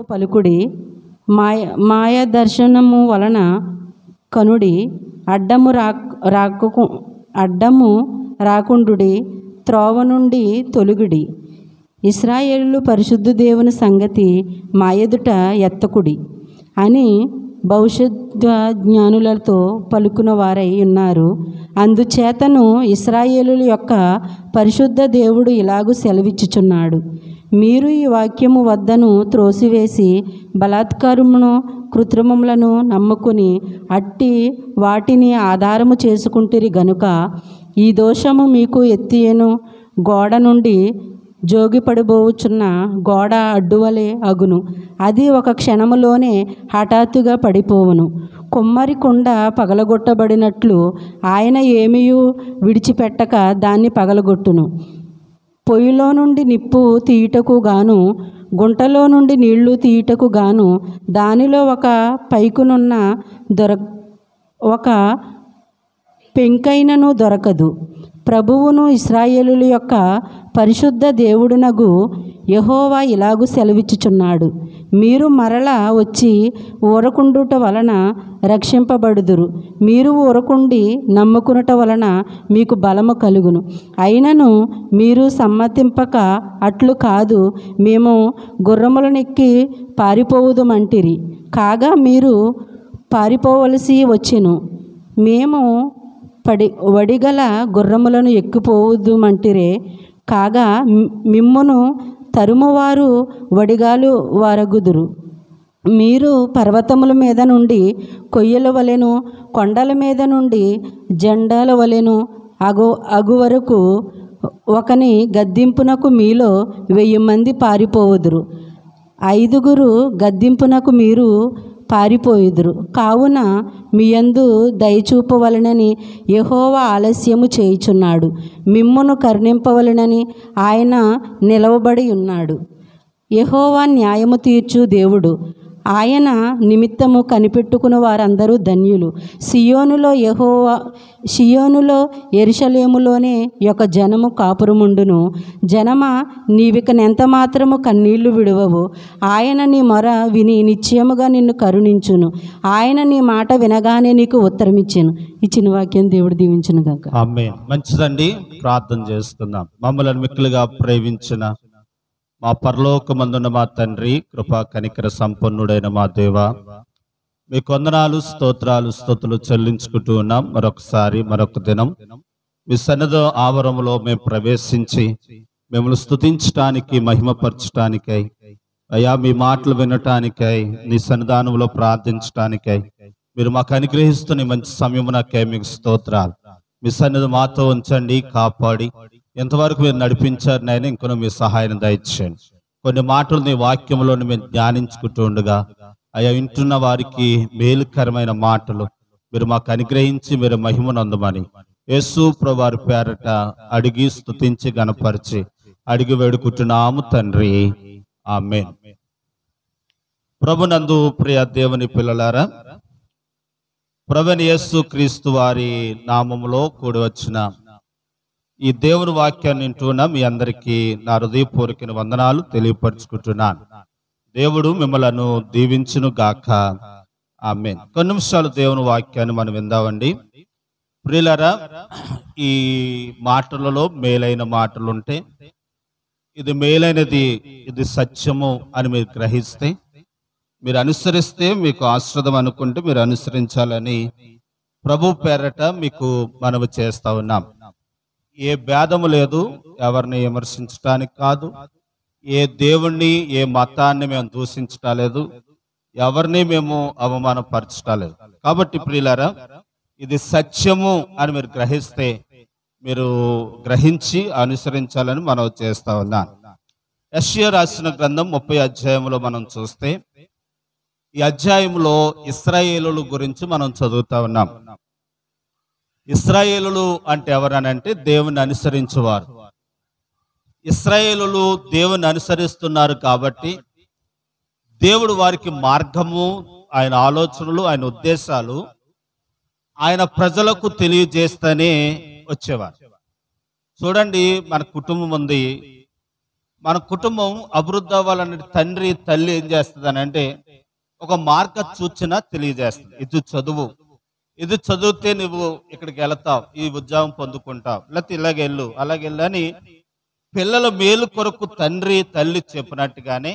పలుకుడి, మాయ దర్శనము వలన కనుడి, అడ్డము రాకుండుడి, త్రోవ నుండి తొలుగుడి. ఇశ్రాయేలు పరిశుద్ధ దేవుని సంగతి మా ఎదుట ఎత్తకుడి అని భవిష్యత్ జ్ఞానులతో పలుకున్న వారై ఉన్నారు. అందుచేతను ఇశ్రాయేలు యొక్క పరిశుద్ధ దేవుడు ఇలాగూ సెలవిచ్చుచున్నాడు: మీరు ఈ వాక్యము వద్దను త్రోసివేసి బలాత్కారమును కృత్రిమములను నమ్ముకుని అట్టి వాటిని ఆధారము చేసుకుంటురి గనుక ఈ దోషము మీకు ఎత్తియను గోడ నుండి జోగిపడిపోవచ్చున్న గోడ అడ్డువలే అగును. అది ఒక క్షణములోనే హఠాత్తుగా పడిపోవును. కుమ్మరి కుండ పగలగొట్టబడినట్లు ఆయన ఏమీయూ విడిచిపెట్టక దాన్ని పగలగొట్టును. పొయ్యిలో నుండి నిప్పు తీయుటకు గాను, గుంటలో నుండి నీళ్లు తీయుటకు గాను దానిలో ఒక పైకునున్న ఒక పెంకైనను దొరకదు. ప్రభువును ఇశ్రాయేలు యొక్క పరిశుద్ధ దేవుడునగు యెహోవా ఇలాగు సెలవిచ్చుచున్నాడు: మీరు మరలా వచ్చి ఊరకుండుట వలన రక్షింపబడుదురు. మీరు ఊరకుండి నమ్ముకునుట వలన మీకు బలము కలుగును. అయినను మీరు సమ్మతింపక అట్లు కాదు, మేము గుర్రములనెక్కి పారిపోవుదుమంటిరి. కాగా మీరు పారిపోవలసి వచ్చెను. మేము వడిగల గుర్రములను ఎక్కిపోవుదుమంటిరే. కాగా మిమ్మును తరుమువారు వడిగాలు వారగుదురు. మీరు పర్వతముల మీద నుండి కొయ్యల వలెను, కొండల మీద నుండి జెండాల వలెను అగు వరకు ఒకని గద్దింపునకు మీలో 1000 మంది పారిపోవుదురు. 5 గద్దింపునకు మీరు పారిపోయుదురు. కావున మీయందు దయచూపవలెనని యెహోవా ఆలస్యము చేయుచున్నాడు. మిమ్మును కరుణింపవలెనని ఆయన నిలవబడి ఉన్నాడు. యెహోవా న్యాయము తీర్చు దేవుడు. ఆయన నిమిత్తము కనిపెట్టుకున్న వారందరూ ధన్యులు. సియోనులో యెరూషలేములోనే ఒక జనము కాపురముండును. జనమా, నీవికనెంత మాత్రము కన్నీళ్లు విడువవు. ఆయన నీ మొర విని నిశ్చయముగా నిన్ను కరుణించును. ఆయన నీ మాట వినగానే నీకు ఉత్తరమిచ్చెను. ఇచ్చిన వాక్యం దేవుడు దీవించును గాక. ఆమేన్. మంచిదండి, ప్రార్థన చేసుకుందాం. మమ్మల్ని మిక్కులుగా ప్రేమించిన మా పరలోకమందున్న మా తండ్రి, కృపా కనికర సంపన్నుడైన మా దేవ, మీకు వందనాలు, స్తోత్రాలు, స్తుతులు చెల్లించుకుంటూ ఉన్నాం. మరొక దినం మీ సన్నిధి ఆవరణలో మేము ప్రవేశించి మిమ్మల్ని స్తుతించటానికి, మహిమపరచటానికై, అయ్యా మీ మాటలు వినటానికై, నీ సన్నిధానంలో ప్రార్థించటానికై మీరు మాకు అనుగ్రహిస్తున్న మంచి సమయమునకై మీకు స్తోత్రాలు. మీ సన్నిధి మాతో ఉంచండి, కాపాడి ఎంతవరకు మీరు నడిపించారు నాయన, ఇంకొన మీ సహాయం దయచేయండి. కొన్ని మాటలు నీ వాక్యంలో మేము ధ్యానించుకుంటూ ఉండగా అయ్యా వింటున్న వారికి మేలుకరమైన మాటలు మీరు మాకు అనుగ్రహించి మీరు మహిమనందమని యేసు ప్రభువారి పేరట అడిగి స్తుతించి గణపరిచి అడిగి వేడుకుంటున్నాము తండ్రి, ఆమేన్. ప్రభునందు ప్రియ దేవుని పిల్లలారా, ప్రభువైన యేసు క్రీస్తు వారి నామములో కూడి వచ్చిన ఈ దేవుని వాక్యాన్ని వింటున్న మీ అందరికీ నా హృదయపూర్వక వందనాలు తెలియపరుచుకుంటున్నాను. దేవుడు మిమ్మలను దీవించును గాక. ఆమేన్. కొన్ని నిమిషాలు దేవుని వాక్యాన్ని మనం విందామండి. ప్రియులారా, ఈ మాటలలో మేలైన మాటలుంటే ఇది మేలైనది, ఇది సత్యము అని మీరు గ్రహిస్తే, మీరు అనుసరిస్తే మీకు ఆశ్రదం అనుకుంటే మీరు అనుసరించాలని ప్రభు పేరట మీకు మనవి చేస్తా ఉన్నాం. ఏ భేదము లేదు, ఎవరిని విమర్శించడానికి కాదు, ఏ దేవుణ్ణి ఏ మతాన్ని మేము దూషించటలేదు, ఎవరిని మేము అవమానపరచటలేదు. కాబట్టి ప్రియులారా, ఇది సత్యము అని మీరు గ్రహిస్తే మీరు గ్రహించి అనుసరించాలని మనం చేస్తా ఉన్నాను. యెషయా రాసిన గ్రంథం 30 అధ్యాయంలో మనం చూస్తే, ఈ అధ్యాయంలో ఇశ్రాయేలుల గురించి మనం చదువుతా ఉన్నాం. ఇశ్రాయేలులు అంటే ఎవరనంటే దేవుని అనుసరించేవారు. ఇశ్రాయేలులు దేవుని అనుసరిస్తున్నారు కాబట్టి దేవుడు వారికి మార్గము, ఆయన ఆలోచనలు, ఆయన ఉద్దేశాలు ఆయన ప్రజలకు తెలియజేస్తూనే వచ్చేవారు. చూడండి, మన కుటుంబం ఉంది, మన కుటుంబం అభివృద్ధి అవ్వాలని తండ్రి తల్లి ఏం చేస్తుంది అంటే ఒక మార్గ సూచన తెలియజేస్తుంది. ఇది చదువు, ఇది చదివితే నువ్వు ఇక్కడికి వెళతావు, ఈ ఉద్యోగం పొందుకుంటావు, లేకపోతే ఇలాగెళ్ళు అలాగెళ్ళు అని పిల్లల మేలు కొరకు తండ్రి తల్లి చెప్పినట్టుగానే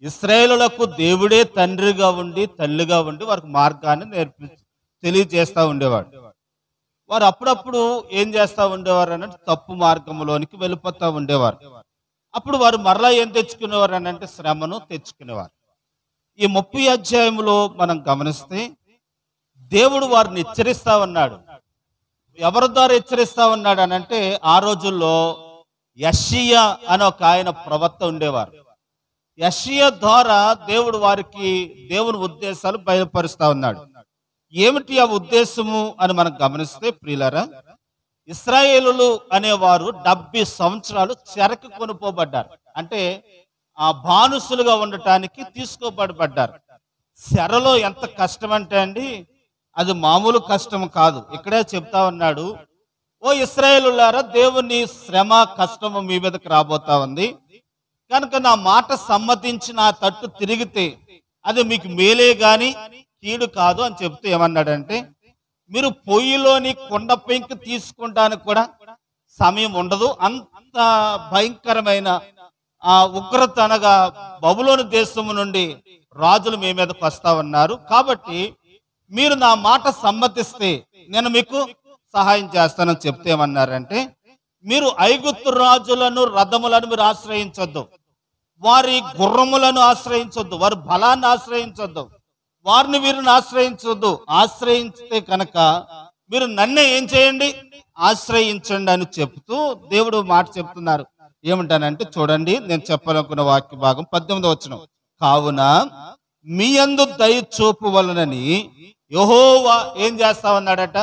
ఇశ్రాయేలులకు దేవుడే తండ్రిగా ఉండి తల్లిగా ఉండి వారికి మార్గాన్ని తెలియజేస్తూ ఉండేవాడు. వారు అప్పుడప్పుడు ఏం చేస్తూ ఉండేవారు అంటే తప్పు మార్గంలోనికి వెళ్ళిపోతూ ఉండేవారు. అప్పుడు వారు మరలా ఏం తెచ్చుకునేవారు అని అంటే శ్రమను తెచ్చుకునేవారు. ఈ 30 అధ్యాయంలో మనం గమనిస్తే దేవుడు వారిని హెచ్చరిస్తా ఉన్నాడు. ఎవరి ద్వారా హెచ్చరిస్తా ఉన్నాడు అని అంటే ఆ రోజుల్లో యెషయా అని ఒక ఆయన ప్రవక్త ఉండేవారు. యెషయా ద్వారా దేవుడు వారికి దేవుని ఉద్దేశాలు బయలుపరుస్తా ఉన్నాడు. ఏమిటి ఆ ఉద్దేశము అని మనం గమనిస్తే ప్రియులారా, ఇశ్రాయేలులు అనేవారు 70 సంవత్సరాలు చెరకు కొనుక్కోబడ్డారు. అంటే ఆ బానిసలుగా ఉండటానికి తీసుకోబడబడ్డారు. చెరలో ఎంత కష్టం అంటే అండి, అది మామూలు కష్టం కాదు. ఇక్కడే చెప్తా ఉన్నాడు, ఓ ఇశ్రాయేలులారా, దేవుని శ్రమ కష్టము మీ మీదకి రాబోతా ఉంది కనుక నా మాట సమ్మతించి నా తట్టు తిరిగితే అది మీకు మేలే గాని కీడు కాదు అని చెప్తూ ఏమన్నాడంటే, మీరు పొయ్యిలోని కుండ పెంకు తీసుకుంటానికి కూడా సమయం ఉండదు. అంత భయంకరమైన ఆ ఉగ్రత అనగా బబులోను దేశము నుండి రాజులు మీ మీదకి వస్తా ఉన్నారు. కాబట్టి మీరు నా మాట సమ్మతిస్తే నేను మీకు సహాయం చేస్తానని చెప్తే ఏమన్నారంటే, మీరు ఐగుప్తు రాజులను రథములను మీరు ఆశ్రయించొద్దు, వారి గుర్రములను ఆశ్రయించొద్దు, వారి బలాన్ని ఆశ్రయించొద్దు, వారిని వీరిని ఆశ్రయించొద్దు. ఆశ్రయిస్తే కనుక మీరు నన్నే ఏం చేయండి, ఆశ్రయించండి అని చెప్తూ దేవుడు మాట చెప్తున్నారు. ఏమంటానంటే చూడండి, నేను చెప్పాలనుకున్న వాక్య భాగం 18వ వచనం. కావున మీ యందు దయ చూపు వలనని యెహోవా ఏం చేస్తా ఉన్నాడట.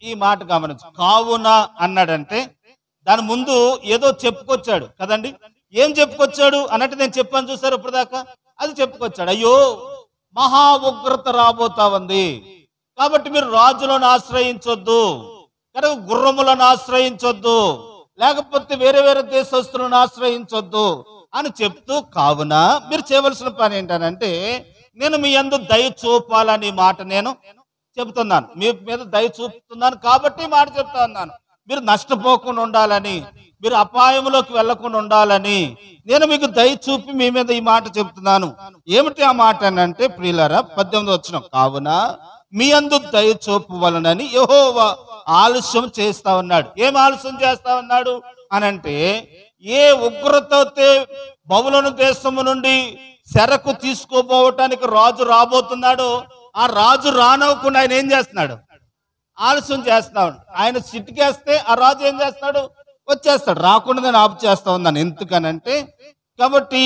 ఈ మాట గమనించు, కావున అన్నాడంటే దాని ముందు ఏదో చెప్పుకొచ్చాడు కదండి. ఏం చెప్పుకొచ్చాడు అన్నట్టు నేను చెప్పాను చూసారు ఇప్పుడు దాకా, అది చెప్పుకొచ్చాడు. అయ్యో మహా ఉగ్రత రాబోతా ఉంది కాబట్టి మీరు రాజులను ఆశ్రయించొద్దు, కనుక గుర్రములను ఆశ్రయించొద్దు, లేకపోతే వేరే వేరే దేశస్తులను ఆశ్రయించొద్దు అని చెప్తూ, కావున మీరు చేయవలసిన పని ఏంటనంటే నేను మీ యందు దయ చూపాలని మాట నేను చెబుతున్నాను. మీ మీద దయ చూపుతున్నాను కాబట్టి మాట చెప్తా ఉన్నాను. మీరు నష్టపోకుండా ఉండాలని, మీరు అపాయంలోకి వెళ్లకుండా ఉండాలని నేను మీకు దయ చూపి మీ మీద ఈ మాట చెప్తున్నాను. ఏమిటి ఆ మాట అని అంటే ప్రియులారా, 18వ వచనం. కావున మీ యందు దయ చూపు వలనని యెహోవా ఆలస్యం చేస్తా ఉన్నాడు. ఏం ఆలస్యం చేస్తా ఉన్నాడు అనంటే, ఏ ఉగ్రతతో బబులోను దేశము నుండి చెరకు తీసుకోపోవటానికి రాజు రాబోతున్నాడో ఆ రాజు రానవ్వకుండా ఆయన ఏం చేస్తున్నాడు, ఆలస్యం చేస్తున్నాడు. ఆయన చిటికేస్తే ఆ రాజు ఏం చేస్తాడు, వచ్చేస్తాడు. రాకుండా నేను ఆపు చేస్తా ఉన్నాను. ఎందుకనంటే, కాబట్టి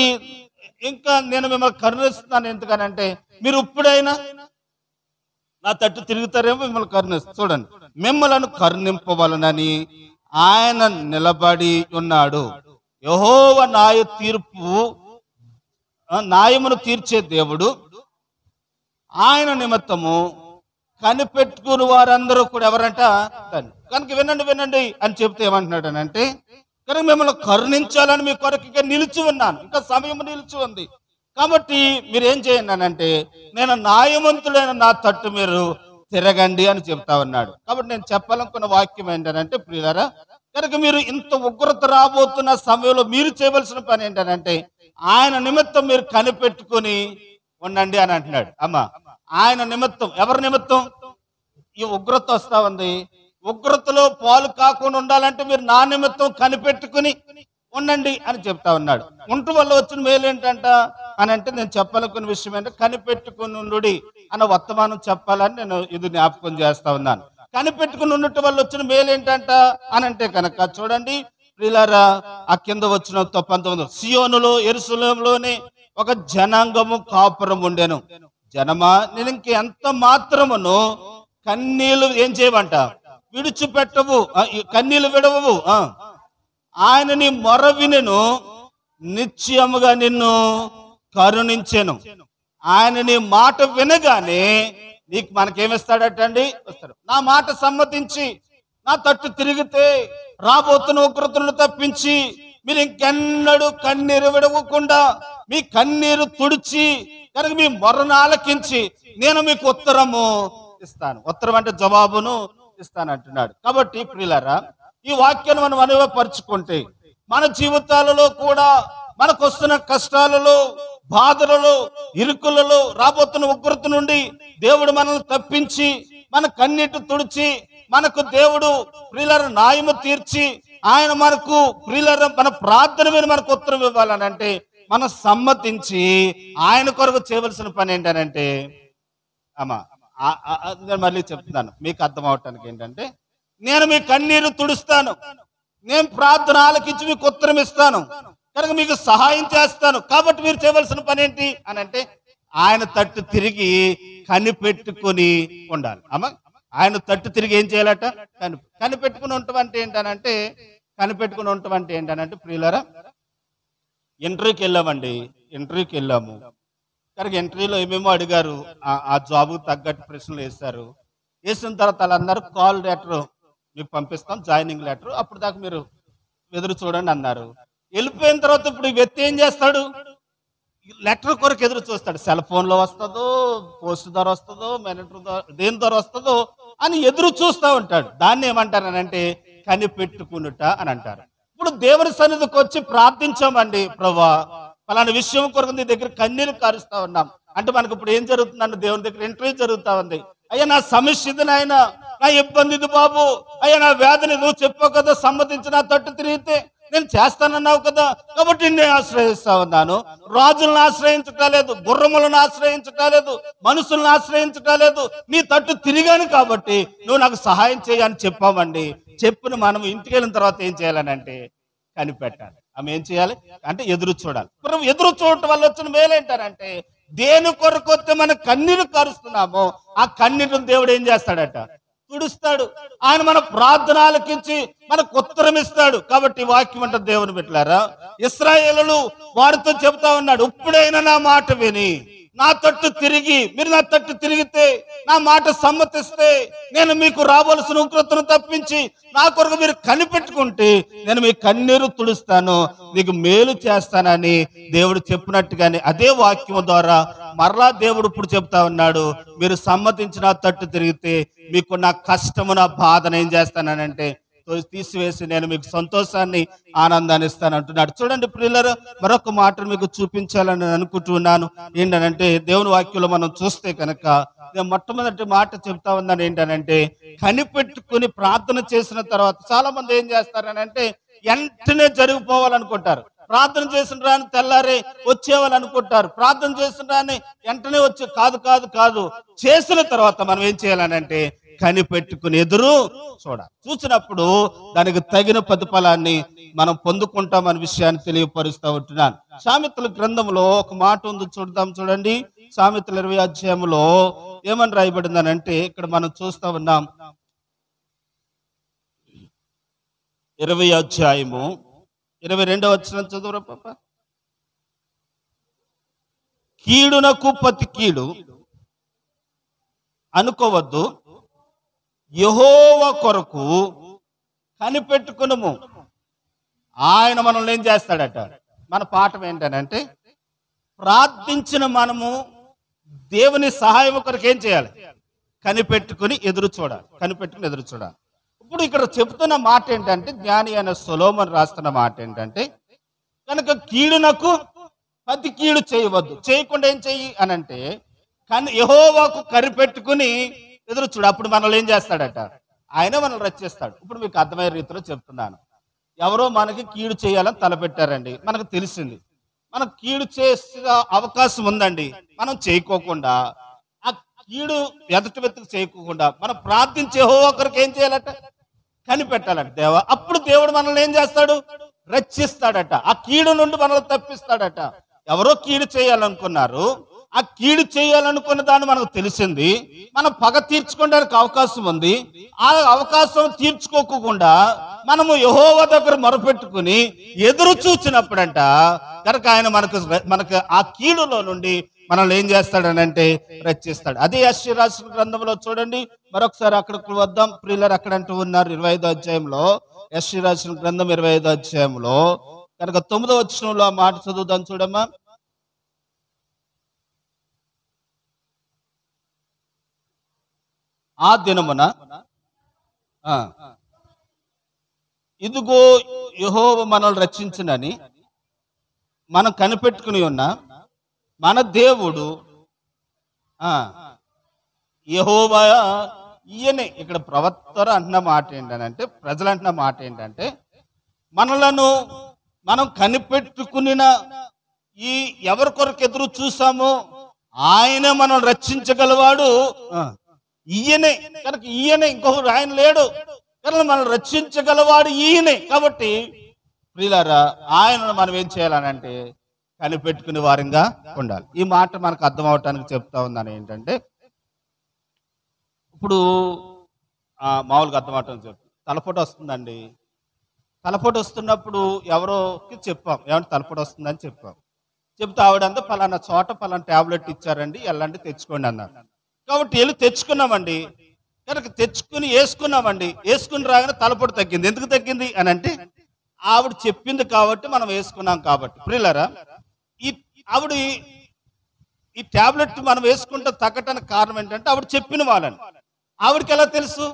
ఇంకా నేను మిమ్మల్ని కరుణిస్తున్నాను. ఎందుకనంటే మీరు ఇప్పుడైనా నా తట్టు తిరుగుతారేమో, మిమ్మల్ని కరుణిస్తాను. చూడండి, మిమ్మలను కరుణింపవలనని ఆయన నిలబడి ఉన్నాడు. యెహోవా న్యాయమును తీర్చే దేవుడు. ఆయన నిమిత్తము కనిపెట్టుకుని వారందరూ కూడా ఎవరంట, కనుక వినండి వినండి అని చెప్తే ఏమంటున్నాడు అని అంటే, కనుక మిమ్మల్ని కరుణించాలని మీ కొరకు ఇంకా నిలిచి ఉన్నాను, ఇంకా సమయం నిలిచి ఉంది. కాబట్టి మీరు ఏం చేయండి అని అంటే, నేను న్యాయవంతుడైన నా తట్టు మీరు తిరగండి అని చెప్తా ఉన్నాడు. కాబట్టి నేను చెప్పాలనుకున్న వాక్యం ఏంటంటే ప్రియులారా, కనుక మీరు ఇంత ఉగ్రత రాబోతున్న సమయంలో మీరు చేయవలసిన పని ఏంటంటే ఆయన నిమిత్తం మీరు కనిపెట్టుకుని ఉండండి అని అంటున్నాడు. అమ్మా, ఆయన నిమిత్తం, ఎవరి నిమిత్తం? ఈ ఉగ్రత వస్తా ఉంది, ఉగ్రతలో పాలు కాకుండా ఉండాలంటే మీరు నా నిమిత్తం కనిపెట్టుకుని ఉండండి అని చెప్తా ఉన్నాడు. ఉంటు వల్ల వచ్చిన మేలు ఏంటంట అని అంటే, నేను చెప్పాలనుకున్న విషయం ఏంటంటే కనిపెట్టుకుని ఉండు అన్న వర్తమానం చెప్పాలని నేను ఇది జ్ఞాపకం చేస్తా ఉన్నాను. కనిపెట్టుకుని ఉండటం వల్ల వచ్చిన మేలు ఏంటంట అని అంటే కనుక చూడండి ప్రియులారా, ఆ కింద వచ్చిన 19 సియోనులో యెరూషలేములోనే ఒక జనాంగము కాపురం ఉండెను. జనమా, నేను ఇంకెంత మాత్రమును కన్నీళ్లు ఏం చేయమంట, విడిచిపెట్టవు, కన్నీళ్లు విడవవు. ఆయన నీ మొర వినెను, నిశ్చయముగా నిన్ను కరుణించెను. ఆయన నీ మాట వినగానే నీకు మనకేమిస్తాడటండి, వస్తాడు. నా మాట సమ్మతించి నా తట్టు తిరిగితే రాబోతున్న ఉగ్రతను తప్పించి మీరు ఇంకెన్నడూ కన్నీరు విడవకుండా మీ కన్నీరు తుడిచి కనుక మీ మొర్రను ఆలకించి నేను మీకు ఉత్తరము ఇస్తాను. ఉత్తరం అంటే జవాబును ఇస్తాను అంటున్నాడు. కాబట్టి ప్రియులారా, ఈ వాక్యాన్ని మనం అనుభవపరుచుకుంటే మన జీవితాలలో కూడా మనకు వస్తున్న కష్టాలలో, బాధలలో, ఇరుకులలో, రాబోతున్న ఉగ్రత నుండి దేవుడు మనల్ని తప్పించి మన కన్నీటి తుడిచి మనకు దేవుడు ప్రియులారా న్యాయము తీర్చి ఆయన మనకు ప్రియులారా మన ప్రార్థన మీద మనకు ఉత్తరం ఇవ్వాలని అంటే మనం సమ్మతించి ఆయన కొరకు చేయవలసిన పని ఏంటనంటే నేను మళ్ళీ చెప్తున్నాను మీకు అర్థం అవటానికి ఏంటంటే, నేను మీ కన్నీరు తుడుస్తాను, నేను ప్రార్థన ఆలకించి మీకు ఉత్తరం ఇస్తాను, కనుక మీకు సహాయం చేస్తాను. కాబట్టి మీరు చేయవలసిన పని ఏంటి అని అంటే ఆయన తట్టు తిరిగి కనిపెట్టుకుని ఉండాలి. ఆయన తట్టు తిరిగి ఏం చేయాలట? కనిపెట్టుకుని ఉండటం అంటే ఏంటనంటే, కనిపెట్టుకుని ఉండటం అంటే ఏంటనంటే ప్రియులారా, ఇంటర్వ్యూకి వెళ్ళామండి, ఇంటర్వ్యూకి వెళ్ళాము. కనుక ఇంటర్వ్యూలో ఏమేమో అడిగారు, ఆ జాబ్కు తగ్గట్టు ప్రశ్నలు వేశారు. వేసిన తర్వాత వాళ్ళందరూ కాల్ లెటర్ మీకు పంపిస్తాం, జాయినింగ్ లెటర్, అప్పుడు దాకా మీరు ఎదురు చూడండి అన్నారు. వెళ్ళిపోయిన తర్వాత ఇప్పుడు ఈ వ్యక్తి ఏం చేస్తాడు? లెటర్ కొరకు ఎదురు చూస్తాడు. సెల్ ఫోన్లో వస్తుందో, పోస్ట్ ద్వారా వస్తుందో, మినిటర్ ద్వారా, దేని ద్వారా వస్తుందో అని ఎదురు చూస్తూ ఉంటాడు. దాన్ని ఏమంటారనంటే కనిపెట్టుకునుట అని అంటారు. ఇప్పుడు దేవుని సన్నిధికి వచ్చి ప్రార్థించామండి, ప్రభువా ఫలానా విషయం కొరకు నీ దగ్గర కన్నీరు కారుస్తా ఉన్నాం అంటే మనకు ఇప్పుడు ఏం జరుగుతుందండి? దేవుని దగ్గర ఇంటర్వ్యూ జరుగుతా ఉంది. అయ్యా నా సమస్య ఇది నాయన, నా ఇబ్బంది ఇది బాబు, అయ్యా నా వ్యాధిని నువ్వు చెప్పావు కదా, సమ్మతించి నా తట్టు తిరిగితే నేను చేస్తానన్నావు కదా, కాబట్టి నేను ఆశ్రయిస్తా ఉన్నాను. రాజులను ఆశ్రయించటలేదు, గుర్రములను ఆశ్రయించటలేదు, మనుషులను ఆశ్రయించటలేదు, నీ తట్టు తిరిగాను కాబట్టి నువ్వు నాకు సహాయం చేయని చెప్పామండి. చెప్పిన మనం ఇంటికి వెళ్ళిన తర్వాత ఏం చేయాలని అంటే కనిపెట్టాలి. ఆమె ఏం చేయాలి అంటే ఎదురు చూడాలి. ఎదురు చూడటం వల్ల వచ్చిన మేలేంటారంటే, దేని కొరకు వస్తే మన కన్నీరు కరుస్తున్నామో ఆ కన్నీటిని దేవుడు ఏం చేస్తాడట? తుడుస్తాడు. ఆయన మన ప్రార్థన ఆలకించి మనకు ఉత్తరం ఇస్తాడు. కాబట్టి వాక్యం అంటే దేవుని బిడ్డలారా, ఇశ్రాయేలులు వారితో చెబుతా ఉన్నాడు, ఇప్పుడైనా నా మాట విని నా తట్టు తిరిగి, మీరు నా తట్టు తిరిగితే, నా మాట సమ్మతిస్తే, నేను మీకు రావాల్సిన ఉగ్రతను తప్పించి నా కొరకు మీరు కనిపెట్టుకుంటే నేను మీ కన్నీరు తుడుస్తాను, మీకు మేలు చేస్తానని దేవుడు చెప్పినట్టుగానే అదే వాక్యం ద్వారా మరలా దేవుడు ఇప్పుడు చెప్తా ఉన్నాడు, మీరు సమ్మతించిన తట్టు తిరిగితే మీకు నా కష్టము, నా బాధను ఏం చేస్తానంటే తీసివేసి నేను మీకు సంతోషాన్ని, ఆనందాన్ని ఇస్తాను అంటున్నాడు. చూడండి ప్రియులారా, మరొక మాటను మీకు చూపించాలని అనుకుంటున్నాను. ఏంటనంటే దేవుని వాక్యంలో మనం చూస్తే కనుక నేను మొట్టమొదటి మాట చెప్తా ఉన్నాను ఏంటనంటే, కనిపెట్టుకుని ప్రార్థన చేసిన తర్వాత చాలా మంది ఏం చేస్తారనంటే వెంటనే జరిగిపోవాలనుకుంటారు. ప్రార్థన చేసిన రాని తెల్లారే వచ్చేవాళ్ళు అనుకుంటారు. ప్రార్థన చేసిన రాని వెంటనే వచ్చి కాదు కాదు కాదు చేసిన తర్వాత మనం ఏం చేయాలనంటే కనిపెట్టుకుని ఎదురు చూడాలి. చూసినప్పుడు దానికి తగిన ప్రతిఫలాన్ని మనం పొందుకుంటామనే విషయాన్ని తెలియపరుస్తూ ఉంటున్నాను. సామెతల గ్రంథంలో ఒక మాట ఉంది, చూడండి. సామెతల 20వ అధ్యాయంలో ఏమని రాయబడిందనంటే, ఇక్కడ మనం చూస్తా ఉన్నాం, 20వ అధ్యాయము 22వ వచనం చదువురా పాప. కీడునకు ప్రతి కీడు అనుకోవద్దు, యెహోవా కొరకు కనిపెట్టుకునుము, ఆయన మనల్ని ఏం చేస్తాడట? మన పాఠం ఏంటనంటే, ప్రార్థించిన మనము దేవుని సహాయం కొరకు ఏం చేయాలి? కనిపెట్టుకుని ఎదురు చూడాలి. కనిపెట్టుకుని ఎదురు చూడాలి. ఇప్పుడు ఇక్కడ చెబుతున్న మాట ఏంటంటే, జ్ఞాని అయిన సొలొమోను రాస్తున్న మాట ఏంటంటే, కనుక కీడునకు ప్రతి కీడు చేయవద్దు, చేయకుండా ఏం చెయ్యి అనంటే యెహోవాకు కనిపెట్టుకుని ఎదురు చూడు. అప్పుడు మనల్ని ఏం చేస్తాడట? ఆయన మనల్ని రక్షిస్తాడు. ఇప్పుడు మీకు అర్థమయ్యే రీతిలో చెప్తున్నాను. ఎవరో మనకి కీడు చేయాలని తలపెట్టారండి, మనకు తెలిసింది, మనకు కీడు చేసే అవకాశం ఉందండి, మనం చేయకోకుండా, ఆ కీడు ఎదుటి వ్యక్తికి చేయకోకుండా మనం ప్రార్థించే యెహోవా కొరకు ఏం చేయాలట? కనిపెట్టాలట దేవా. అప్పుడు దేవుడు మనల్ని ఏం చేస్తాడు? రక్షిస్తాడట. ఆ కీడు నుండి మనల్ని తప్పిస్తాడట. ఎవరో కీడు చేయాలనుకున్నారు, ఆ కీడు చేయాలనుకున్న దాన్ని మనకు తెలిసింది, మనం పగ తీర్చుకోవడానికి అవకాశం ఉంది. ఆ అవకాశం తీర్చుకోకుండా మనము యెహోవా దగ్గర మొరపెట్టుకుని ఎదురు చూచినప్పుడంట కనుక ఆయన మనకు ఆ కీడులో నుండి మనల్ని ఏం చేస్తాడనంటే రక్షిస్తాడు. అదే యెషయా రాసిన గ్రంథంలో చూడండి, మరొకసారి అక్కడికి వద్దాం ప్రియులారా. అక్కడ అంటూ ఉన్నారు 25వ అధ్యాయంలో, యెషయా రాసిన గ్రంథం 25వ అధ్యాయంలో కనుక 9వ వచనంలో ఆ మాట చదువుదాం చూడమ్మా. ఆ దినమున ఇదిగో యెహోవా మనల్ని రక్షించునని మనం కనిపెట్టుకుని ఉన్న మన దేవుడు యెహోవా ఈయనే. ఇక్కడ ప్రవక్తలు అంటున్న మాట ఏంటంటే, ప్రజలు అంటున్న మాట ఏంటంటే, మనలను మనం కనిపెట్టుకుని ఈ ఎవరి కొరకు ఎదురు చూసామో ఆయన మనం రక్షించగలవాడు ఈయనే. కనుక ఈయనే, ఇంకొకరు ఆయన లేడు. కనుక మనం రక్షించగలవాడు ఈయనే. కాబట్టి ప్రియులారా, ఆయనను మనం ఏం చేయాలనంటే కనిపెట్టుకునే వారంగా ఉండాలి. ఈ మాట మనకు అర్థం అవటానికి చెప్తా ఉందని ఏంటంటే, ఇప్పుడు మామూలుగా అర్థం అవటానికి చెప్తాం. తలపోటు వస్తుందండి. తలపోటు వస్తున్నప్పుడు ఎవరోకి చెప్పాం, ఏమంటే తలపోటు వస్తుందని చెప్పాం. చెప్తే ఆవిడంతా పలానా చోట పలానా ట్యాబ్లెట్ ఇచ్చారండి, వెళ్ళండి తెచ్చుకోండి అన్నారు. కాబట్టి వెళ్ళి తెచ్చుకున్నామండి. కనుక తెచ్చుకుని వేసుకున్నామండి. వేసుకుని రాగానే తలపోటు తగ్గింది. ఎందుకు తగ్గింది అని అంటే, ఆవిడ చెప్పింది కాబట్టి మనం వేసుకున్నాం కాబట్టి. ప్రియులారా, ఆవిడ ఈ ట్యాబ్లెట్ మనం వేసుకుంటే తగ్గటానికి కారణం ఏంటంటే ఆవిడ చెప్పిన వాళ్ళని. ఆవిడకి ఎలా తెలుసు?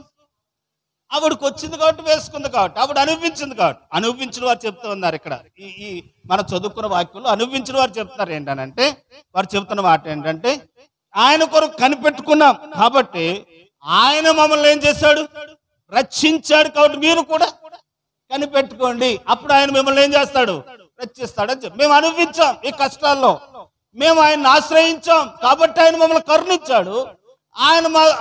ఆవిడకి వచ్చింది కాబట్టి, వేసుకుంది కాబట్టి, ఆవిడ అనుభవించింది కాబట్టి. అనుభవించిన వారు చెప్తూ ఉన్నారు ఇక్కడ. ఈ మనం చదువుకున్న వాక్యంలో అనుభవించిన వారు చెప్తున్నారు ఏంటనంటే, వారు చెబుతున్న మాట ఏంటంటే, ఆయన కొరకు కనిపెట్టుకున్నాం కాబట్టి ఆయన మమ్మల్ని ఏం చేశాడు? రక్షించాడు. కాబట్టి మీరు కూడా కనిపెట్టుకోండి, అప్పుడు ఆయన మిమ్మల్ని ఏం చేస్తాడు? రక్షిస్తాడని చెప్పి మేము అనుభవించాం. ఈ కష్టాల్లో మేము ఆయన్ని ఆశ్రయించాం కాబట్టి ఆయన మమ్మల్ని కరుణించాడు.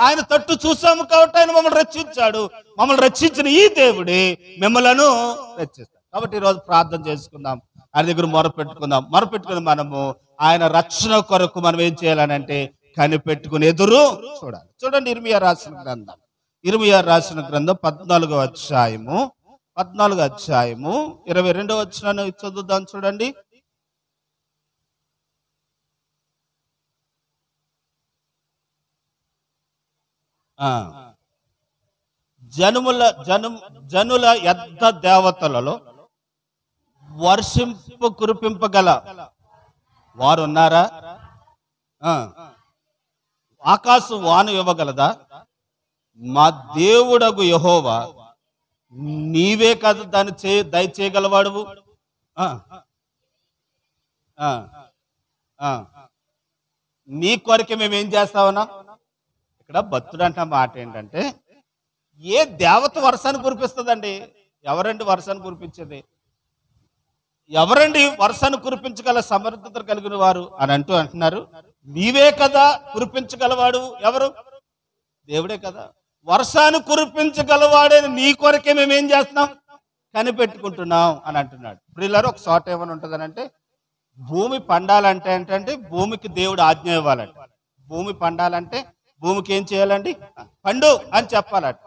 ఆయన తట్టు చూసాము కాబట్టి ఆయన మమ్మల్ని రక్షించాడు. మమ్మల్ని రక్షించిన ఈ దేవుడే మిమ్మలను రక్షిస్తాడు. కాబట్టి ఈరోజు ప్రార్థన చేసుకుందాం, ఆయన దగ్గర మొరపెట్టుకుందాం. మొరపెట్టుకుని మనము ఆయన రక్షణ కొరకు మనం ఏం చేయాలనంటే కనిపెట్టుకుని ఎదురు చూడాలి. చూడండి, ఇర్మియా రాసిన గ్రంథం 14వ అధ్యాయము 22వ వచనాన్ని చదువుదాం. చూడండి. జనుల యద్ధ దేవతలలో వర్షింపు కురిపింపగల వారు ఉన్నారా? ఆకాశం వాను ఇవ్వగలదా? మా దేవుడగు యెహోవా నీవే కదా దాన్ని దయచేయగలవాడువు. నీ కొరకే మేమేం చేస్తామన్నా? ఇక్కడ భక్తుడు అంటున్న మాట ఏంటంటే, ఏ దేవత వర్షాన్ని కురిపిస్తుందండి? ఎవరండి వర్షాన్ని కురిపించేది? ఎవరండి వర్షాన్ని కురిపించగల సమర్థత కలిగిన వారు అని అంటున్నారు. నీవే కదా కురిపించగలవాడు. ఎవరు? దేవుడే కదా. వర్షాన్ని కురిపించగలవాడే నీ కొరకే మేమేం చేస్తున్నాం? కనిపెట్టుకుంటున్నాం అని అంటున్నాడు. ప్రియులారా, ఒక చోట ఏమని ఉంటుందని అంటే, భూమి పండాలంటే ఏంటంటే భూమికి దేవుడు ఆజ్ఞ ఇవ్వాలంట. భూమి పండాలంటే భూమికి ఏం చేయాలండి? పండు అని చెప్పాలట.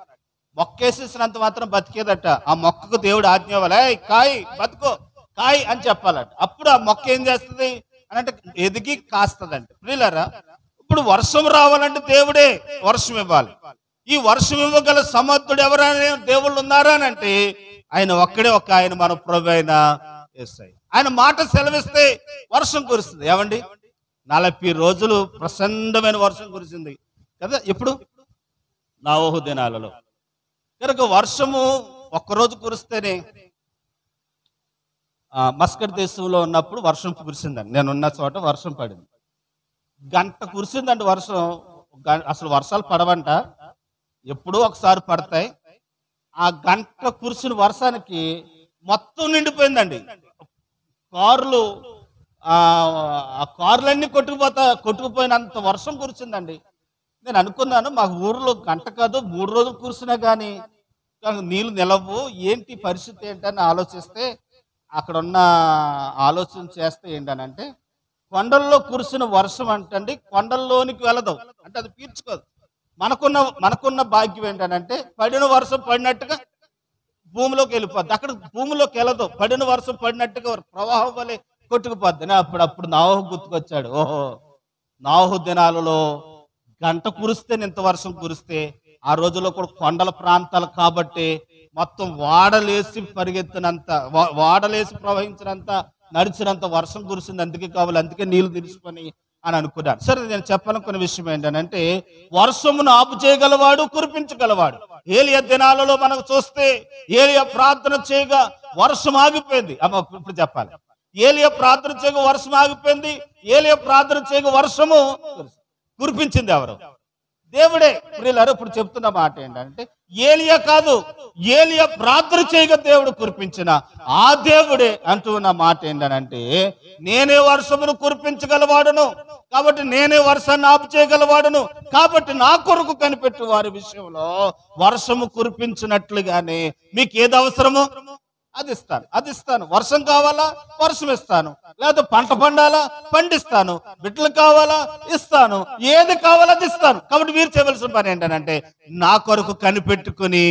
మొక్కేసేసినంత మాత్రం బతికేదట. ఆ మొక్కకు దేవుడు ఆజ్ఞ ఇవ్వాలి. కాయ్ బతుకో, కాయ్ అని చెప్పాలట. అప్పుడు ఆ మొక్క ఏం చేస్తుంది అని అంటే ఎదిగి కాస్తుందంట. ప్రియులారా, ఇప్పుడు వర్షం రావాలంటే దేవుడే వర్షం ఇవ్వాలి. ఈ వర్షం ఇవ్వగల సమర్థుడు ఎవరైనా దేవుళ్ళు ఉన్నారా అని అంటే ఆయన ఒక్కడే ఒక ఆయన, మన ప్రభు అయిన యేసయ్య. ఆయన మాట సెలవిస్తే వర్షం కురుస్తుంది. ఏమండి, 40 రోజులు ప్రచండమైన వర్షం కురిసింది కదా ఇప్పుడు నోవహు దినాలలో. కనుక వర్షము ఒక్కరోజు కురిస్తేనే, మస్కట్ దేశంలో ఉన్నప్పుడు వర్షం కురిసిందండి. నేనున్న చోట వర్షం పడింది. గంట కురిసిందండి వర్షం. అసలు వర్షాలు పడవంట, ఎప్పుడూ ఒకసారి పడతాయి. ఆ గంట కురిసిన వర్షానికి మొత్తం నిండిపోయిందండి. కార్లు, ఆ కార్లన్నీ కొట్టుకుపోయినంత వర్షం కురిసిందండి. నేను అనుకున్నాను, మా ఊర్లో గంట కాదు 3 రోజులు కురిసినా కానీ నీళ్ళు నిలవు, ఏంటి పరిస్థితి ఏంటని ఆలోచిస్తే, అక్కడ ఉన్న ఆలోచన చేస్తే ఏంటనంటే, కొండల్లో కురిసిన వర్షం అంటండి కొండల్లోనికి వెళ్ళదు, అంటే అది పీల్చుకోదు. మనకున్న భాగ్యం ఏంటనంటే, పడిన వర్షం పడినట్టుగా భూమిలోకి వెళ్ళిపోద్ది. అక్కడ భూమిలోకి వెళ్ళదు, పడిన వర్షం పడినట్టుగా ప్రవాహం వలె కొట్టుకుపోద్ది. అప్పుడు నోవహు గుర్తుకొచ్చాడు. ఓహో, నోవహు దినాలలో గంట కురిస్తే ఇంత వర్షం కురిస్తే, ఆ రోజుల్లో కూడా కొండల ప్రాంతాలు కాబట్టి మొత్తం వాడలేసి పరిగెత్తినంత వాడలేసి ప్రవహించినంత నడిచినంత వర్షం కురిసింది, అందుకే కావాలి, అందుకే నీళ్లు తెలిసిపోయి అని అనుకున్నాను. సరే, నేను చెప్పాలనుకున్న విషయం ఏంటంటే వర్షమును ఆపు చేయగలవాడు, కురిపించగలవాడు. ఏలియా దినాలలో మనకు చూస్తే ఏలియా ప్రార్థన చేయగా వర్షం ఆగిపోయింది. అమ్మ ఇప్పుడు చెప్పాలి, ఏలియా ప్రార్థన చేయగా వర్షం ఆగిపోయింది. ఏలియా ప్రార్థన చేయగా వర్షము కురిపించింది ఎవరు? దేవుడే. ప్రియులారా, ఇప్పుడు చెప్తున్న మాట ఏంటంటే ఏలియా కాదు, ఏలియా ప్రార్థన చేయగా దేవుడు కురిపించిన ఆ దేవుడే అంటున్న మాట ఏంటంటే నేనే వర్షమును కురిపించగలవాడును, కాబట్టి నేనే వర్షాన్ని ఆపు చేయగలవాడును, కాబట్టి నా కొరకు కనిపెట్టు వారి విషయంలో వర్షము కురిపించినట్లుగానే మీకు ఏది అవసరమో అది ఇస్తాను. వర్షం కావాలా, వర్షం ఇస్తాను. లేదా పంట పండాలా, పండిస్తాను. బిడ్డలు కావాలా, ఇస్తాను. ఏది కావాలో అది ఇస్తాను. కాబట్టి మీరు చేయవలసిన పని ఏంటంటే నా కొరకు కనిపెట్టుకుని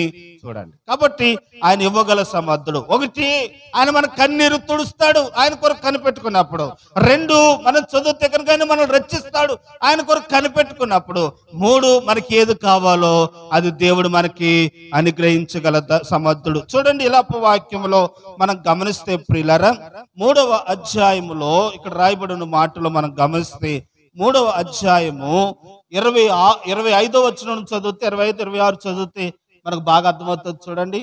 చూడండి. కాబట్టి ఆయన ఇవ్వగల సమర్థుడు. ఒకటి, ఆయన మన కన్నీరు తుడుస్తాడు ఆయన కొరకు కనిపెట్టుకున్నప్పుడు. రెండు, మనం చదువుతే కనుక ఆయన మనం రక్షిస్తాడు ఆయన కొరకు కనిపెట్టుకున్నప్పుడు. మూడు, మనకి ఏది కావాలో అది దేవుడు మనకి అనుగ్రహించగల సమర్థుడు. చూడండి, ఇలా వాక్యంలో మనం గమనిస్తే ప్రియులారా, 3వ అధ్యాయములో ఇక్కడ రాయబడిన మాటలు మనం గమనిస్తే 3వ అధ్యాయము 25వ వచనం చదివితే 25, 26 చదివితే మనకు బాగా అర్థమవుతుంది. చూడండి,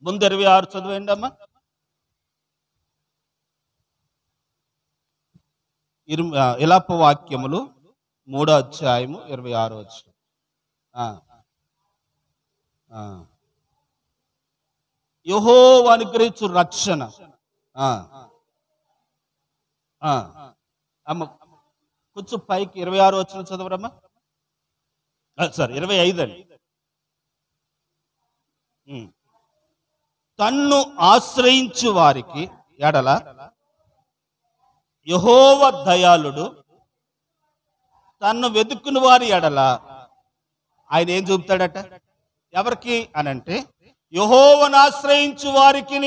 ముందు 26 చదివేయండి అమ్మా. ఇలాప వాక్యములు 3వ అధ్యాయము 26వ వచనం. యెహోవా అనుగ్రహించు రక్షణ. అమ్మ కొంచెం పైకి 26 వచనం చదవరమ్మా. సారీ, 25 అండి. తన్ను ఆశ్రయించు వారికి ఎడల యెహోవా దయాళుడు, తన్ను వెతుక్కుని వారి ఎడల ఆయన ఏం చూపుతాడట? ఎవరికి అనంటే యెహోవాను ఆశ్రయించు వారికి,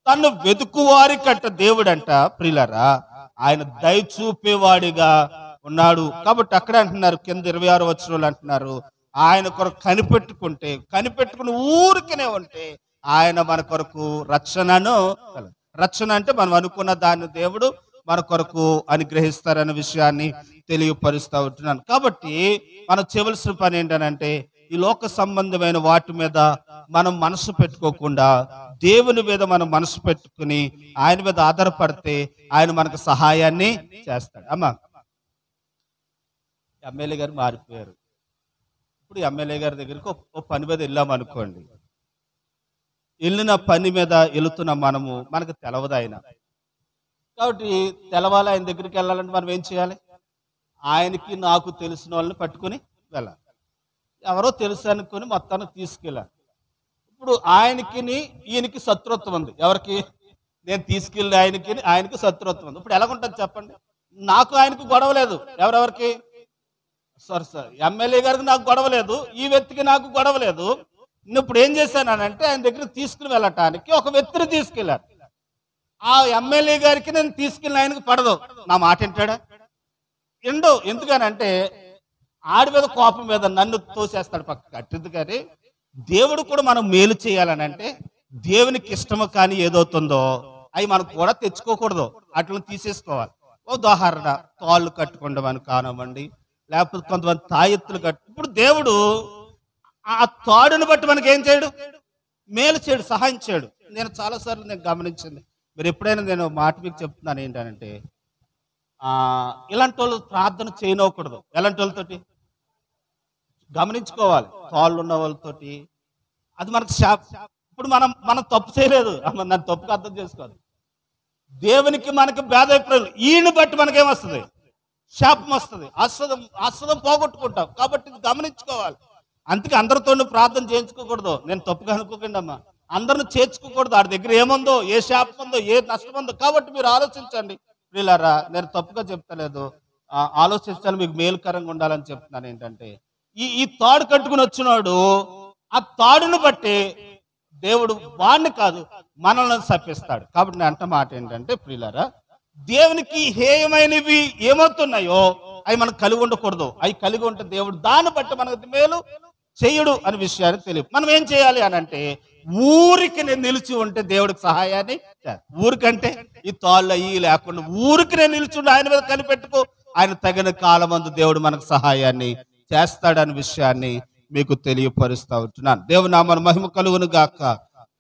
తన్ను వెతుకు వారికట దేవుడంట ప్రియులారా ఆయన దయ చూపేవాడిగా ఉన్నాడు. కాబట్టి అక్కడ అంటున్నారు, కింద 26 వచనంలో అంటున్నారు, ఆయన కొరకు కనిపెట్టుకుని ఊరికనే ఉంటే ఆయన మన కొరకు రక్షణ అంటే మనం అనుకున్న దాన్ని దేవుడు మన కొరకు అనుగ్రహిస్తారన్న విషయాన్ని తెలియపరుస్తూ ఉంటున్నాను. కాబట్టి మనం చేయవలసిన పని ఏంటనంటే ఈ లోక సంబంధమైన వాటి మీద మనం మనసు పెట్టుకోకుండా దేవుని మీద మనం మనసు పెట్టుకుని ఆయన మీద ఆధారపడితే ఆయన మనకు సహాయాన్ని చేస్తాడు. అమ్మా, ఎమ్మెల్యే గారు మారిపోయారు. ఇప్పుడు ఎమ్మెల్యే గారి దగ్గరికి ఒక పని మీద వెళ్ళామనుకోండి, వెళ్ళిన పని మీద వెళుతున్న మనకు తెలవదు ఆయన. కాబట్టి తెలవాలి, ఆయన దగ్గరికి వెళ్ళాలంటే మనం ఏం చేయాలి? ఆయనకి నాకు తెలిసిన వాళ్ళని పట్టుకుని వెళ్ళాలి. ఎవరో తెలుసు అనుకుని మొత్తాన్ని తీసుకెళ్ళాలి. ఇప్పుడు ఈయనకి శత్రుత్వం ఉంది. ఎవరికి? నేను తీసుకెళ్ళి ఆయనకి శత్రుత్వం ఉంది. ఇప్పుడు ఎలాగుంటుంది చెప్పండి? నాకు ఆయనకు గొడవ లేదు. ఎవరెవరికి? సార్ ఎమ్మెల్యే గారికి నాకు గొడవ లేదు, ఈ వ్యక్తికి నాకు గొడవ లేదు. ఇప్పుడు ఏం చేశానంటే ఆయన దగ్గర తీసుకుని వెళ్ళటానికి ఒక వ్యక్తిని తీసుకెళ్ళాను. ఆ ఎమ్మెల్యే గారికి నేను తీసుకెళ్ళిన ఆయనకు పడదు. నా మాట వింటాడా? ఎండు. ఎందుకనంటే ఆడి మీద కోపం మీద నన్ను తోసేస్తాడు పక్క కట్టింది. కానీ దేవుడు కూడా మనం మేలు చేయాలని అంటే దేవునికి ఇష్టము కానీ ఏదవుతుందో అవి మనం కూడా తెచ్చుకోకూడదు, అట్లా తీసేసుకోవాలి. ఉదాహరణ, తాళ్ళు కట్టుకుంటామని కానివ్వండి, లేకపోతే కొంతమంది తాయెత్తులు ఇప్పుడు దేవుడు ఆ తాడుని బట్టి మనకి ఏం చేయడు? మేలు చేయడు, సహాయం చేయడు. నేను చాలాసార్లు గమనించింది. మీరు ఎప్పుడైనా నేను మాట మీకు చెప్తున్నాను ఏంటంటే ఇలాంటి వాళ్ళు ప్రార్థన చేయనకూడదు. ఎలాంటి వాళ్ళతోటి గమనించుకోవాలి, తాళ్ళు ఉన్న వాళ్ళతోటి. అది మనకు ఇప్పుడు మనం తప్పు చేయలేదు, నన్ను తప్పుగా అర్థం చేసుకోవాలి. దేవునికి మనకి భేదాభిప్రాయాలు, ఈయన బట్టి మనకేమొస్తుంది? శాపం వస్తుంది, ఆస్వాదం పోగొట్టుకుంటాం. కాబట్టి ఇది గమనించుకోవాలి. అందుకే అందరితో ప్రార్థన చేయించుకోకూడదు. నేను తప్పుగా అనుకోకండి అమ్మా, అందరిని చేర్చుకోకూడదు. వాడి దగ్గర ఏముందో, ఏ శాపం ఉందో, ఏ నష్టం ఉందో. కాబట్టి మీరు ఆలోచించండి ప్రియులారా. నేను తప్పుగా చెప్తలేదు, ఆలోచించాలి, మీకు మేలుకరంగా ఉండాలని చెప్తున్నాను. ఏంటంటే ఈ తాడు కట్టుకుని వచ్చినాడు, ఆ తాడును బట్టి దేవుడు వాడిని కాదు మనల్ని శపిస్తాడు. కాబట్టి నేను అంట మాట ఏంటంటే ప్రియులారా, దేవునికి హేయమైనవి ఏమవుతున్నాయో అవి మనకు కలిగి ఉండకూడదు. అవి కలిగి ఉంటే దేవుడు దాన్ని బట్టి మనకు మేలు చెయ్యడు అనే విషయాన్ని తెలియదు. మనం ఏం చేయాలి అని అంటే, ఊరికి నేను నిలిచి ఉంటే దేవుడికి సహాయాన్ని ఊరికంటే ఈ తాళ్ళు అయ్యి లేకుండా ఊరికి నేను నిలిచి ఉండి ఆయన మీద కనిపెట్టుకో, ఆయన తగిన కాలమందు దేవుడు మనకు సహాయాన్ని చేస్తాడనే విషయాన్ని మీకు తెలియపరుస్తూ ఉంటున్నాను. దేవుని నామమున మహిమ కలుగును గాక.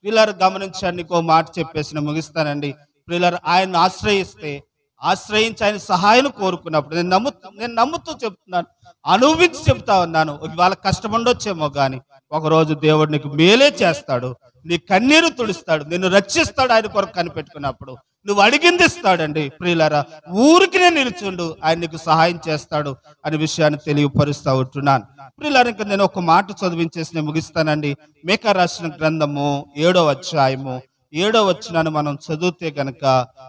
ప్రియులారా గమనించండి, ఇంకో మాట చెప్పేసి ముగిస్తానండి. ప్రియులారా ఆయన్ని ఆశ్రయించి ఆయన సహాయం కోరుకున్నప్పుడు నేను నమ్ముతూ చెప్తున్నాను, అనుభవించి చెప్తా ఉన్నాను. ఇవాళ కష్టం ఉండొచ్చేమో కానీ ఒకరోజు దేవుడు నీకు మేలే చేస్తాడు, నీ కన్నీరు తుడుస్తాడు, నిన్ను రక్షిస్తాడు. ఆయన కొరకు కనిపెట్టుకున్నప్పుడు నువ్వు అడిగింది ఇస్తాడండి. ప్రియులారా ఊరికి నేను నిలుచుండు, ఆయన నీకు సహాయం చేస్తాడు అనే విషయాన్ని తెలియపరుస్తూ ఉంటున్నాను. ప్రియులారా ఇంకా నేను ఒక మాట చదివించేసి నేను ముగిస్తానండి. మీకా రాసిన గ్రంథము 7వ అధ్యాయము 7వ వచనాన్ని మనం చదివితే గనక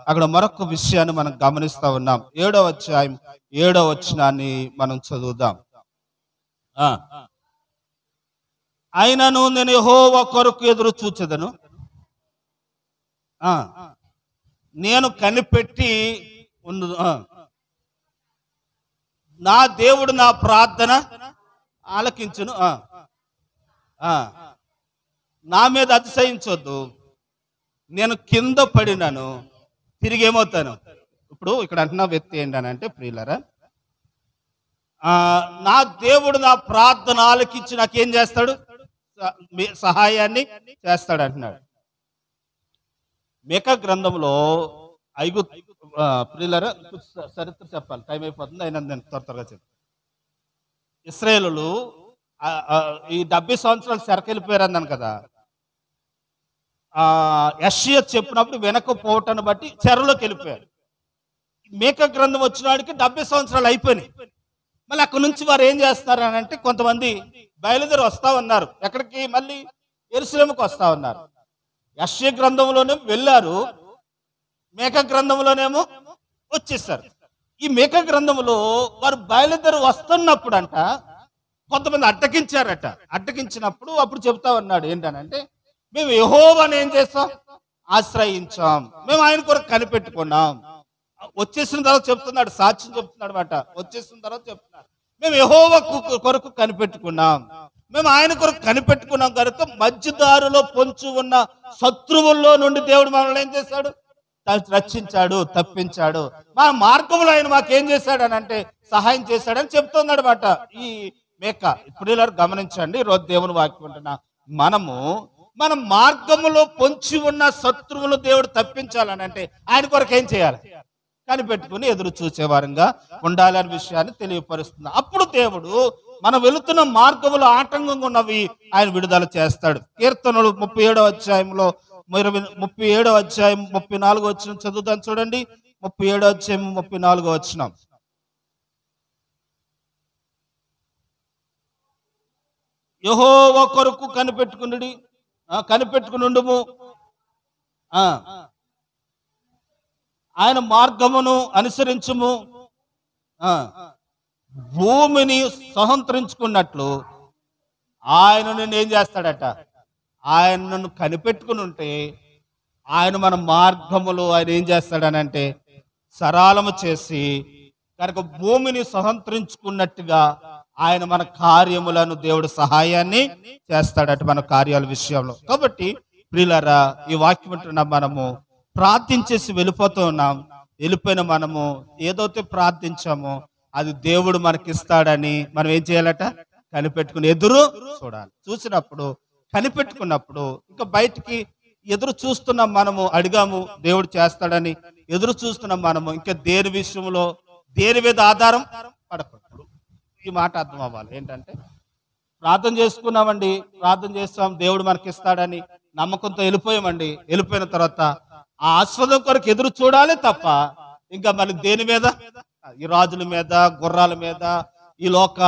అక్కడ మరొక విషయాన్ని మనం గమనిస్తా ఉన్నాం. 7వ అధ్యాయం 7వ వచనాన్ని మనం చదువుదాం. అయినను నేను యెహోవా కొరకు ఎదురు చూచెదను, నేను కనిపెట్టి ఉండు, నా దేవుడు నా ప్రార్థన ఆలకించును, నా మీద అతిశయించొద్దు, నేను కింద పడినాను తిరిగి ఏమవుతాను. ఇప్పుడు ఇక్కడ అంటున్న వ్యక్తి ఏంటనంటే, ప్రియులరా నా దేవుడు నా ప్రార్థన ఆలకించి నాకేం చేస్తాడు, సహాయాన్ని చేస్తాడు అంటున్నాడు. మీకా గ్రంథంలో ప్రియులరా చరిత్ర చెప్పాలి, టైం అయిపోతుంది, అయినా నేను త్వరగా చెప్తాను. ఇశ్రాయేలులు ఈ 70 సంవత్సరాలు సెరకెళ్ళిపోయారు అన్నాను కదా. యెషయా చెప్పినప్పుడు వెనకపోవటాన్ని బట్టి చెరలోకి వెళ్ళిపోయారు. మీకా గ్రంథం వచ్చినాడికి 70 సంవత్సరాలు అయిపోయినాయి. మళ్ళీ అక్కడి నుంచి వారు ఏం చేస్తున్నారు అని అంటే, కొంతమంది బయలుదేరి వస్తా ఉన్నారు. ఎక్కడికి? మళ్ళీ యెరూషలేముకు వస్తా ఉన్నారు. యెషయా గ్రంథంలోనేమో వెళ్ళారు, మీకా గ్రంథంలోనేమో వచ్చేసారు. ఈ మీకా గ్రంథంలో వారు బయలుదేరి వస్తున్నప్పుడు అంట కొంతమంది అడ్డగించారట. అడ్డగించినప్పుడు అప్పుడు చెప్తా ఉన్నాడు ఏంటనంటే, మేము యెహోవాని ఏం చేస్తాం, ఆశ్రయించాం, మేము ఆయన కొరకు కనిపెట్టుకున్నాం. వచ్చేసిన తర్వాత చెప్తున్నాడు, సాక్ష్యం చెప్తున్నాడు మాట. వచ్చేసిన తర్వాత చెప్తున్నాడు, మేము యెహోవా కొరకు కనిపెట్టుకున్నాం, మేము ఆయన కొరకు కనిపెట్టుకున్నాం కనుక మధ్యదారులో పొంచి ఉన్న శత్రువుల్లో నుండి దేవుడు మనల్ని ఏం చేశాడు, రక్షించాడు, తప్పించాడు. మా మార్గంలో ఆయన మాకేం చేశాడు అని అంటే సహాయం చేశాడని చెప్తున్నాడు మాట ఈ మీకా. ఇప్పుడు ఇలా గమనించండి, ఈరోజు దేవుని వాక్యం ఉంటున్నా, మన మార్గములో పొంచి ఉన్న శత్రువులు దేవుడు తప్పించాలని అంటే ఆయన కొరకు ఏం చేయాలి, కనిపెట్టుకుని ఎదురు చూసేవారంగా ఉండాలనే విషయాన్ని తెలియపరుస్తుంది. అప్పుడు దేవుడు మనం వెళుతున్న మార్గములో ఆటంకంగా ఉన్నవి ఆయన విడుదల చేస్తాడు. కీర్తనలు 37వ అధ్యాయంలో 37వ అధ్యాయం 34వ వచనం చదువుతాను చూడండి. 37వ అధ్యాయం 34వ వచనం. యెహోవా కొరకు కనిపెట్టుకునుండుము, ఆయన మార్గమును అనుసరించుము, భూమిని స్వతంత్రించుకున్నట్లు ఆయన నిన్ను ఏం చేస్తాడట, ఆయన నన్ను కనిపెట్టుకుని ఉంటే ఆయన మన మార్గములు ఆయన ఏం చేస్తాడనంటే సరళము చేసి కనుక భూమిని స్వతంత్రించుకున్నట్టుగా ఆయన మన కార్యములను దేవుడు సహాయాన్ని చేస్తాడట మన కార్యాల విషయంలో. కాబట్టి ప్రియులారా ఈ వాక్యం వింటున్న మనము ప్రార్థించేసి వెళ్ళిపోతూ ఉన్నాం. వెళ్ళిపోయిన మనము ఏదైతే ప్రార్థించామో అది దేవుడు మనకిస్తాడని మనం ఏం చేయాలట, కనిపెట్టుకుని ఎదురు చూడాలి. చూసినప్పుడు కనిపెట్టుకున్నప్పుడు ఇంకా బయటికి ఎదురు చూస్తున్నాం, మనము అడిగాము దేవుడు చేస్తాడని ఎదురు చూస్తున్నాం. మనము ఇంకా దేని విషయంలో దేని మీద ఆధారం పడకూడదు. ఈ మాట అర్థం అవ్వాలి. ఏంటంటే ప్రార్థన చేసుకున్నామండి, ప్రార్థన చేస్తాం దేవుడు మనకిస్తాడని నమ్మకంతో వెళ్ళిపోయామండి. వెళ్ళిపోయిన తర్వాత ఆ ఆస్వాదం కొరకు ఎదురు చూడాలి తప్ప ఇంకా మళ్ళీ దేని మీద, ఈ రాజుల మీద, గుర్రాల మీద, ఈ లోక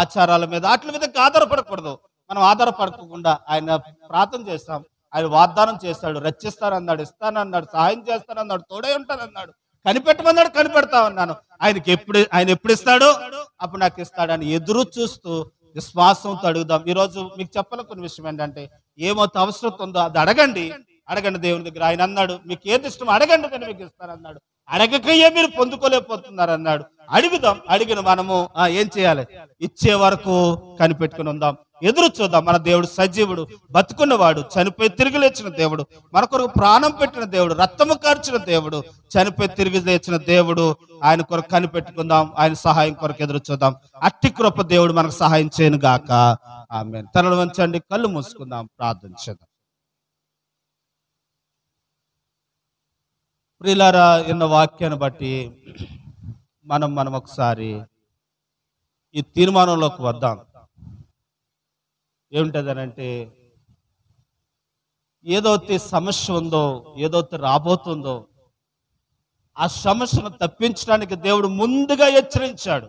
ఆచారాల మీద, వాటి మీద ఆధారపడకూడదు. మనం ఆధారపడకుండా ఆయన ప్రార్థన చేస్తాం, ఆయన వాగ్దానం చేస్తాడు, రక్షిస్తానన్నాడు, ఇస్తానన్నాడు, సహాయం చేస్తానన్నాడు, తోడై ఉంటానన్నాడు, కనిపెట్టమన్నాడు, కనిపెడతా ఉన్నాను. ఆయన ఎప్పుడు ఇస్తాడో అప్పుడు నాకు ఇస్తాడని ఎదురు చూస్తూ విశ్వాసంతో అడుగుదాం. ఈరోజు మీకు చెప్పాలనుకున్న విషయం ఏంటంటే, ఏమవుతా అవసరం ఉందో అది అడగండి దేవుని దగ్గర. ఆయన అన్నాడు, మీకు ఏది ఇష్టం అడగండి కానీ మీకు ఇస్తానన్నాడు. అడగకయ్యే మీరు పొందుకోలేకపోతున్నారు అన్నాడు. అడుగుదాం. అడిగిన మనము ఏం చేయాలి, ఇచ్చే వరకు కనిపెట్టుకుని ఉందాం. ఎదురు చూద్దాం. మన దేవుడు సజీవుడు, బతుకున్నవాడు, చనిపోయి తిరిగి లేచిన దేవుడు, మన కొరకు ప్రాణం పెట్టిన దేవుడు, రక్తము కార్చిన దేవుడు, చనిపోయి తిరిగి లేచిన దేవుడు. ఆయన కొరకు కనిపెట్టుకుందాం, ఆయన సహాయం కొరకు ఎదురు చూద్దాం. అట్టి కృప దేవుడు మనకు సహాయం చేయను గాక. ఆమేన్. తలలు వంచండి, కళ్ళు మూసుకుందాం, ప్రార్థన చేద్దాం. ప్రియులారా, ఎన్న వాక్యాన్ని బట్టి మనం ఒకసారి ఈ తీర్మానంలోకి వద్దాం. ఏమిటదనంటే, ఏదైతే సమస్య ఉందో, ఏదైతే రాబోతుందో, ఆ సమస్యను తప్పించడానికి దేవుడు ముందుగా హెచ్చరించాడు.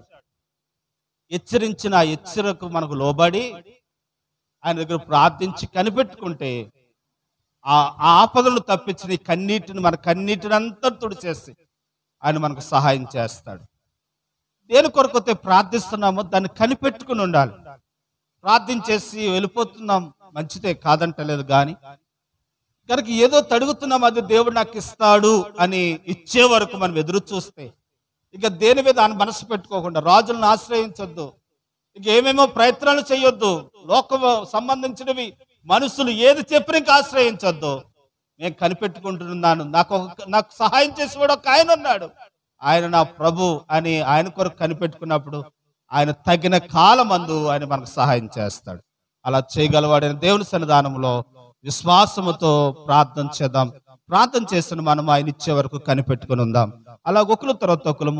హెచ్చరించిన ఆ హెచ్చరికకు మనకు లోబడి ఆయన దగ్గర ప్రార్థించి కనిపెట్టుకుంటే ఆ ఆపదలను తప్పించిన ఈ కన్నీటిని, మన కన్నీటిని అంతా తుడిచేసి ఆయన మనకు సహాయం చేస్తాడు. దేని కొరకైతే ప్రార్థిస్తున్నామో దాన్ని కనిపెట్టుకుని ఉండాలి. ప్రార్థించేసి వెళ్ళిపోతున్నాం, మంచిదే, కాదంటలేదు. కానీ కనుక ఏదో తడుగుతున్నాం, అది దేవుడు నాకు ఇస్తాడు అని ఇచ్చే వరకు మనం ఎదురు చూస్తే, ఇక దేని మీద మనసు పెట్టుకోకుండా రాజులను ఆశ్రయించొద్దు, ఇక ఏమేమో ప్రయత్నాలు చేయొద్దు, లోకం సంబంధించినవి మనుషులు ఏది చెప్పిన ఇంకా ఆశ్రయించొద్దు. నేను కనిపెట్టుకుంటున్నాను, నాకు సహాయం చేసేవాడు ఒక ఆయన ఉన్నాడు, ఆయన నా ప్రభు అని ఆయన కొరకు కనిపెట్టుకున్నప్పుడు ఆయన తగిన కాలమందు ఆయన మనకు సహాయం చేస్తాడు. అలా చేయగలవాడైన దేవుని సన్నిధానంలో విశ్వాసముతో ప్రార్థన చేద్దాం. ప్రార్థన చేసిన మనం ఆయన ఇచ్చే వరకు కనిపెట్టుకుని ఉందాం. అలా ఒకరు తర్వాత ఒకరు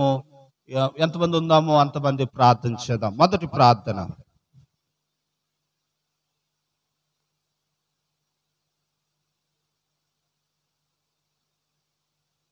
ఎంతమంది ఉందామో అంతమంది ప్రార్థన చేద్దాం. మొదటి ప్రార్థన.